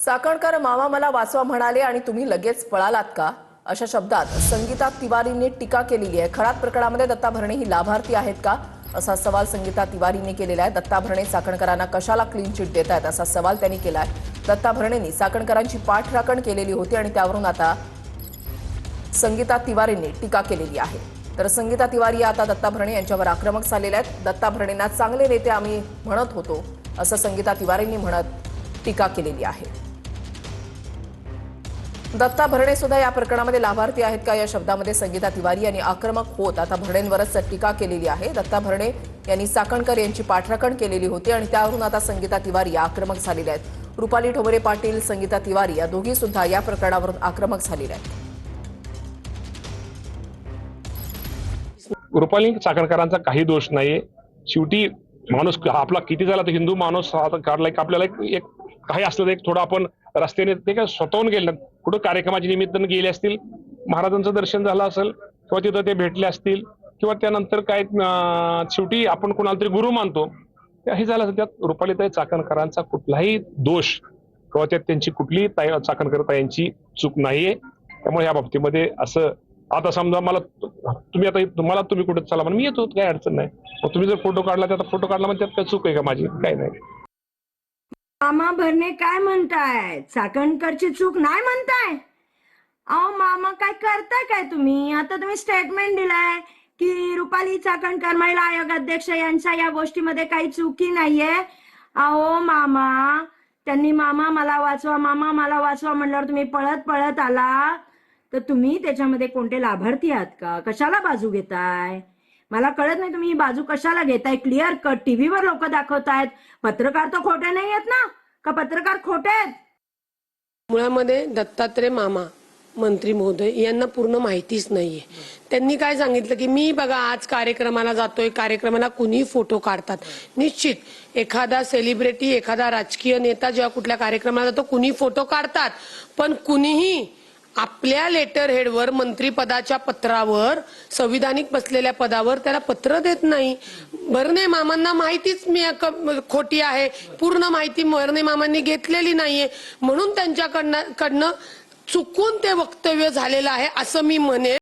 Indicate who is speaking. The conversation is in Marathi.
Speaker 1: चाकणकर मामा मला वाचवा म्हणाले आणि तुम्ही लगेच पळालात का, अशा शब्दात संगीता तिवारींनी टीका केलेली आहे। खरात प्रकरणामध्ये दत्ता भरणे ही लाभार्थी आहेत का, असा सवाल संगीता तिवारींनी केलेला आहे। दत्ता भरणे चाकणकरांना कशाला क्लीन चिट देत आहेत, असा सवाल त्यांनी केला आहे। दत्ता भरणेंनी चाकणकरांची पाठराखण केलेली होती आणि त्यावरून आता संगीता तिवारींनी टीका केलेली आहे। तर संगीता तिवारी आता दत्ता भरणे यांच्यावर आक्रमक झालेल्या आहेत। दत्ता भरणेंना चांगले नेते आम्ही म्हणत होतो, असं संगीता तिवारींनी म्हणत टीका केलेली आहे। दत्ता भरणे सुद्धा या प्रकरणामध्ये लाभार्थी आहेत का, या शब्दामध्ये संगीता तिवारी यांनी आक्रमक होत आता भरणेंवरच टीका केलेली आहे। दत्ता भरणे यांनी चाकणकर यांची पाठराखण केलेली होती आणि त्यावरून आता संगीता तिवारी आक्रमक झालेल्या आहेत। रुपाली ठोबरे पाटील, संगीता तिवारी या दोघी सुद्धा या प्रकरणावरून आक्रमक झालेल्या आहेत।
Speaker 2: रुपाली चाकणकरांचा काही दोष नाहीये। शेवटी माणूस आपला किती झाला तर हिंदू माणूस काढला की आपल्याला एक काही असलं तर एक थोडं आपण रस्त्याने ते काय स्वतःहून गेले, कुठं कार्यक्रमाच्या निमित्तानं गेले असतील, महाराजांचं दर्शन झालं असेल किंवा तिथं ते भेटले असतील किंवा त्यानंतर काय शेवटी आपण कोणाला तरी गुरु मानतो, हे झालं असेल। त्यात रुपालीताई चाकणकरांचा कुठलाही दोष किंवा त्यात त्यांची कुठलीही चाकणकर ताईंची चूक नाहीये। त्यामुळे या बाबतीमध्ये असं आता समजा मला तुम्ही कुठे चला म्हणून मी येतो, काही अडचण नाही। मग तुम्ही जर फोटो काढला तर फोटो काढला म्हणजे त्यात काय चूक आहे का माझी? काय नाही।
Speaker 3: मामा भरणे काय म्हणताय, चाकणकरची चूक नाही म्हणताय? अहो मामा काय करताय काय तुम्ही? आता तुम्ही स्टेटमेंट दिलाय की रुपाली चाकणकर महिला आयोग अध्यक्ष यांच्या या गोष्टीमध्ये काही चुकी नाहीये। अहो मामा, त्यांनी मामा मला वाचवा, मामा मला वाचवा म्हणल्यावर तुम्ही पळत पळत आला, तर तुम्ही त्याच्यामध्ये कोणते लाभार्थी आहात का? कशाला बाजू घेताय? मला कळत नाही तुम्ही ही बाजू कशाला घेताय। क्लिअर कट टीव्हीवर लोक दाखवतायत, पत्रकार तर खोटे नाही आहेत ना? का पत्रकार खोटे आहेत?
Speaker 4: मुळामध्ये दत्तात्रय मामा मंत्री महोदय यांना पूर्ण माहितीच नाहीये। त्यांनी काय सांगितलं की मी बघा आज कार्यक्रमाला जातोय, कार्यक्रमाला कुणी फोटो काढतात। निश्चित एखादा सेलिब्रिटी, एखादा राजकीय नेता जेव्हा कुठल्या कार्यक्रमाला जातो कुणी फोटो काढतात, पण कुणीही आपल्या लेटर हेडवर मंत्रीपदाच्या पत्रावर संविधानिक बसलेल्या पदावर त्याला पत्र देत नाही। भरणे मामांना माहितीच खोटी आहे, पूर्ण माहिती भरणे मामांनी घेतलेली नाहीये, म्हणून त्यांच्याकडनं चुकून ते वक्तव्य झालेलं आहे असं मी म्हणेन।